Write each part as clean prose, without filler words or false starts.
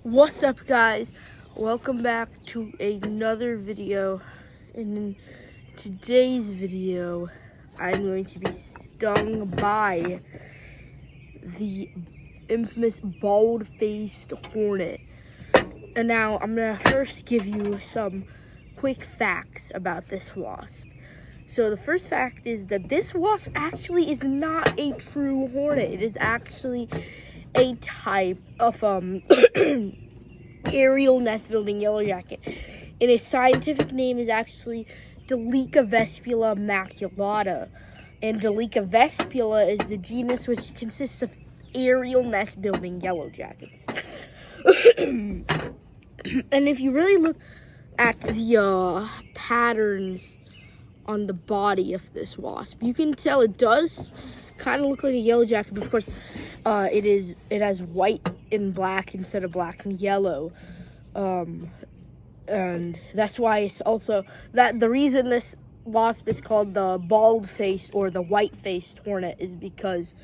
What's up, guys? Welcome back to another video. And in today's video, I'm going to be stung by the infamous bald-faced hornet. And now I'm gonna first give you some quick facts about this wasp. So the first fact is that this wasp actually is not a true hornet. It is actually a type of aerial nest-building yellowjacket. And its scientific name is actually Delica vespula maculata. And Delica vespula is the genus which consists of aerial nest-building yellowjackets. And if you really look at the patterns on the body of this wasp, you can tell it does kind of look like a yellowjacket, but of course it has white and black instead of black and yellow, and that's why it's also that the reason this wasp is called the bald-faced or the white-faced hornet is because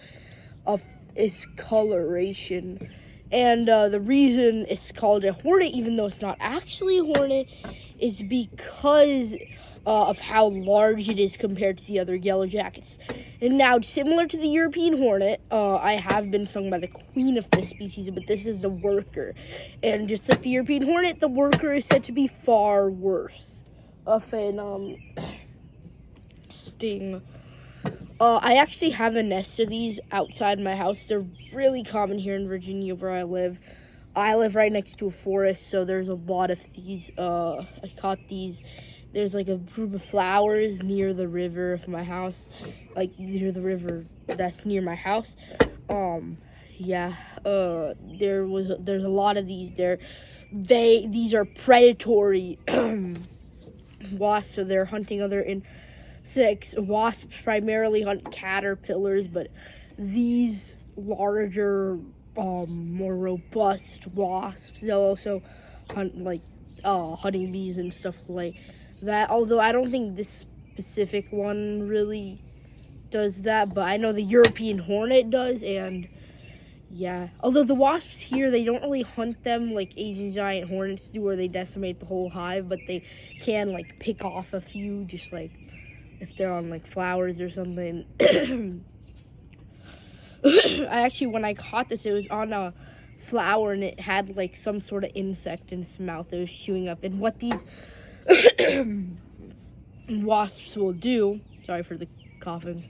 of its coloration. And the reason it's called a hornet, even though it's not actually a hornet, is because of how large it is compared to the other yellow jackets. And now, similar to the European hornet, I have been stung by the queen of this species, but this is the worker. And just like the European hornet, the worker is said to be far worse of an sting. I actually have a nest of these outside my house. They're really common here in Virginia where I live. I live right next to a forest, so there's a lot of these. I caught these. There's like a group of flowers near the river of my house, like near the river that's near my house. There's a lot of these there. These are predatory wasps, so they're hunting other insects. Wasps primarily hunt caterpillars, but these larger, more robust wasps, they'll also hunt like honeybees and stuff like that. Although I don't think this specific one really does that, but I know the European hornet does, and yeah. Although the wasps here, they don't really hunt them like Asian giant hornets do, where they decimate the whole hive, but they can like pick off a few, just like if they're on like flowers or something. When I caught this, it was on a flower and it had like some sort of insect in its mouth it was chewing up. And what these wasps will do, sorry for the coughing,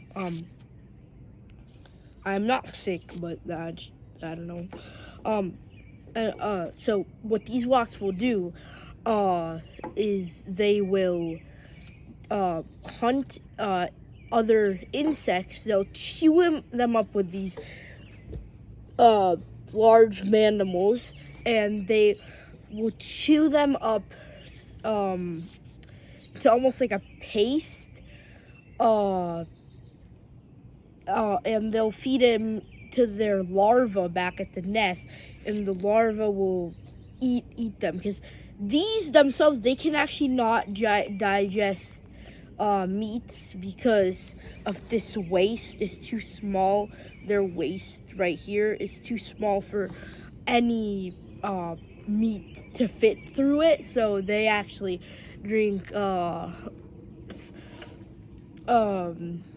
I'm not sick, but I don't know. So what these wasps will do is they will hunt other insects. They'll chew them up with these large mandibles, and they will chew them up to almost like a paste, and they'll feed them to their larvae back at the nest, and the larvae will eat them, because these themselves, they can actually not digest meats because of this waist is too small. Their waist right here is too small for any meat to fit through it, so they actually drink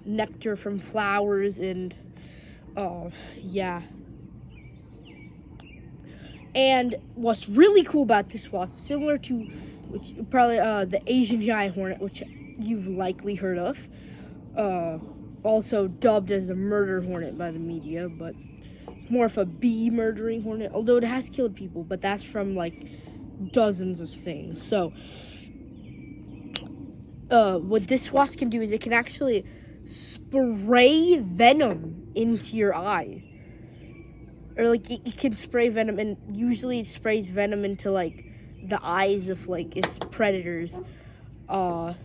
nectar from flowers, and yeah. And what's really cool about this wasp, similar to which probably the Asian giant hornet, which you've likely heard of, also dubbed as the murder hornet by the media, but it's more of a bee murdering hornet, although it has killed people, but that's from like dozens of things. So what this wasp can do is it can actually spray venom into your eye. Or like it can spray venom, and usually it sprays venom into like the eyes of like its predators, and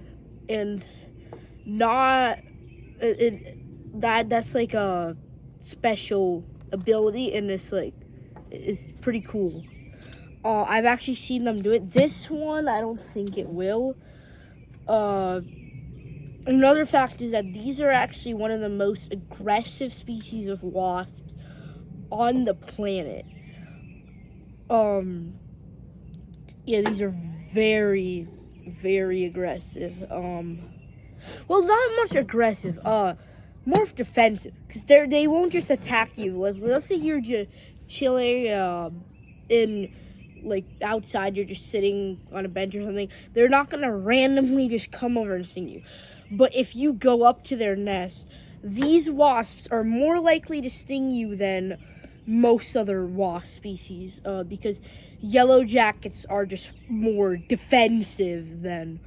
that's like a special ability, and it's pretty cool. I've actually seen them do it. This one, I don't think it will. Another fact is that these are actually one of the most aggressive species of wasps on the planet. Yeah, these are very, very aggressive. Well, not much aggressive. More defensive, because they won't just attack you. Let's say you're just chilling, in like outside. You're just sitting on a bench or something. They're not gonna randomly just come over and sting you. But if you go up to their nest, these wasps are more likely to sting you than most other wasp species, because yellow jackets are just more defensive than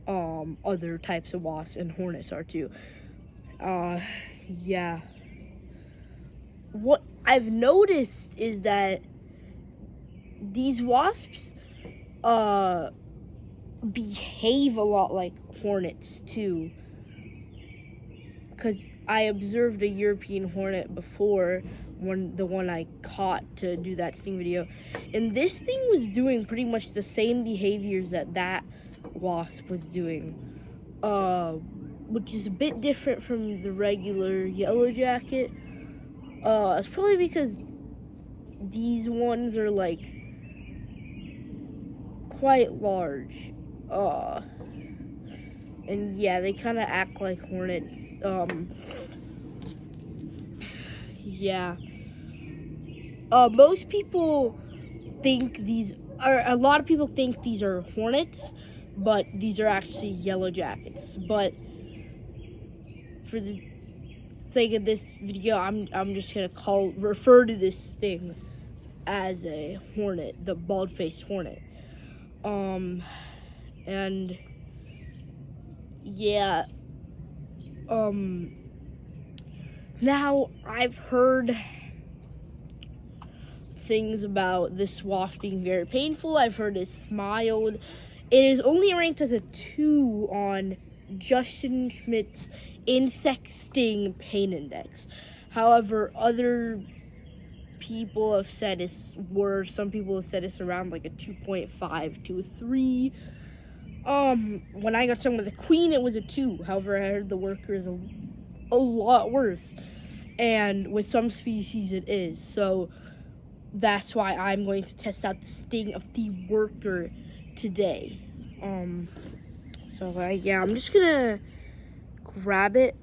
other types of wasps, and hornets are too. Yeah. What I've noticed is that these wasps behave a lot like hornets too. Because I observed a European hornet before, the one I caught to do that sting video, and this thing was doing pretty much the same behaviors that wasp was doing, which is a bit different from the regular yellow jacket. It's probably because these ones are like quite large, and yeah, they kind of act like hornets. Yeah. Most people think a lot of people think these are hornets, but these are actually yellow jackets. But for the sake of this video, I'm just gonna refer to this thing as a hornet, the bald-faced hornet. And yeah, now I've heard things about this wasp being very painful. I've heard it smiled. It is only ranked as a 2 on Justin Schmidt's insect sting pain index. However, other people have said it's worse. Some people have said it's around like a 2.5 to a 3. When I got stung with the queen, it was a 2. However, I heard the worker is a lot worse. And with some species, it is. So that's why I'm going to test out the sting of the worker today. Yeah, I'm just gonna grab it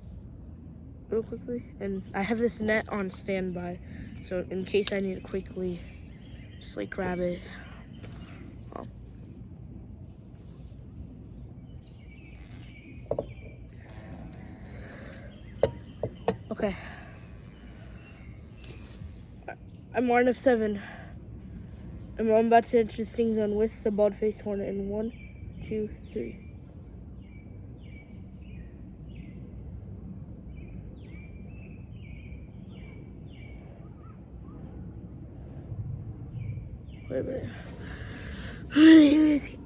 real quickly, and I have this net on standby, so in case I need to quickly just like grab it. Okay. I'm HORNET 7. I'm about to enter the sting zone with the bald-faced hornet in 1, 2, 3. Wait a minute. Where is he?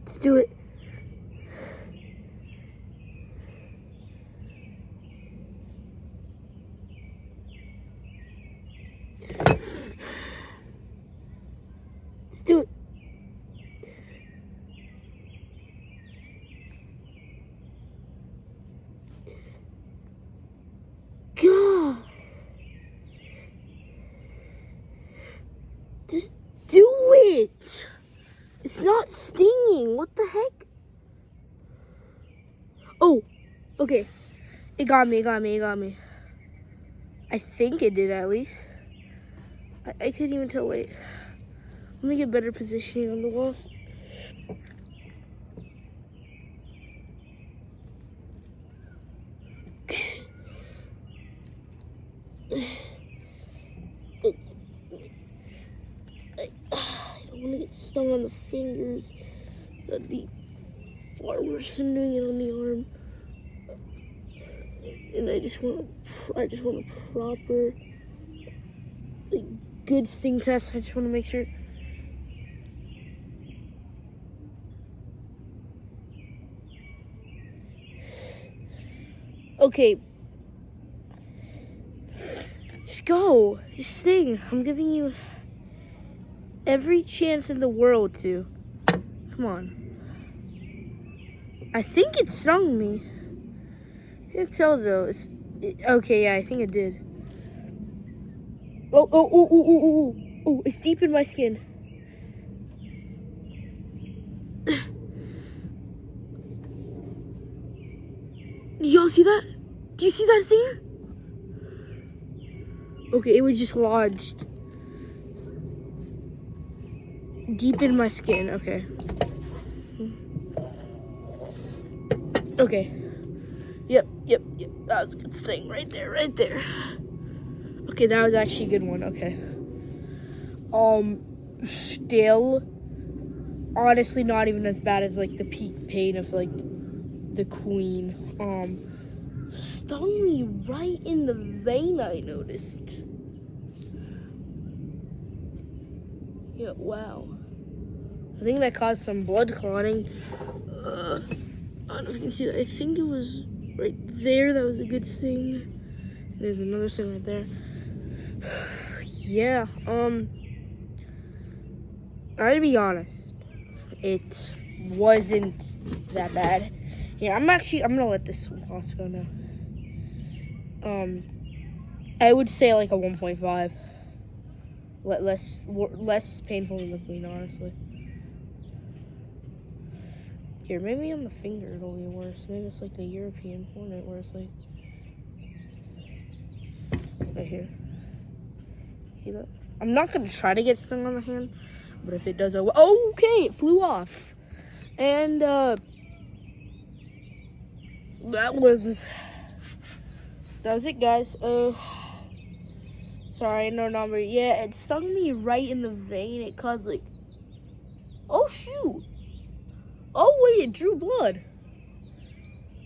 Let's do it. Let's do it. God. Just do it. It's not stinging. What the heck? Oh, okay. It got me. I think it did, at least. I couldn't even tell. Wait. Let me get better positioning on the walls. I don't want to get stung on the fingers. That'd be far worse than doing it on the arm. And I just want a proper, like, good sting test. I just want to make sure. Okay. Just go. Just sting. I'm giving you every chance in the world to. Come on. I think it stung me. I can't tell though. Okay, yeah, I think it did. Oh, it's deep in my skin. Y'all see that? Do you see that stinger? Okay, it was just lodged deep in my skin. Okay. Okay. Yep. That was a good sting right there. Okay, that was actually a good one. Okay. Still, honestly, not even as bad as like the peak pain of like the queen. Stung me right in the vein, I noticed. Yeah, wow. I think that caused some blood clotting. I don't know if you can see that. I think it was right there. That was a good sting. There's another sting right there. Yeah, I gotta be honest. It wasn't that bad. Yeah, I'm gonna let this wasp go now. I would say like a 1.5. Less painful than the queen, honestly. Here, maybe on the finger it'll be worse. Maybe it's like the European hornet where it's like right here. See that? I'm not gonna try to get stung on the hand, but if it does, okay, it flew off, and that was it, guys. Sorry, no number. Yeah, it stung me right in the vein. It caused like, oh shoot. Oh wait, it drew blood.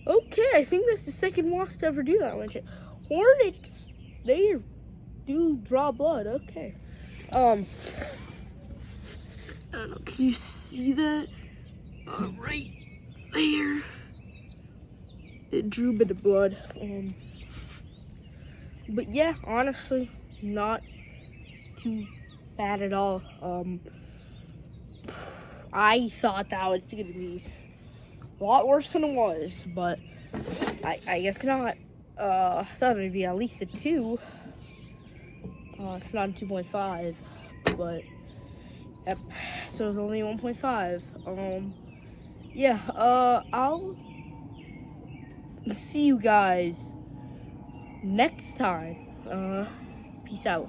Okay, I think that's the second wasp to ever do that one. Hornets, they do draw blood. Okay. I don't know. Can you see that? Right there. It drew a bit of blood. But yeah, honestly, not too bad at all. I thought that was going to be a lot worse than it was, but I guess not. I thought it would be at least a 2. It's not a 2.5, but yep. So it's only 1.5. Yeah. I'll see you guys next time. Peace out.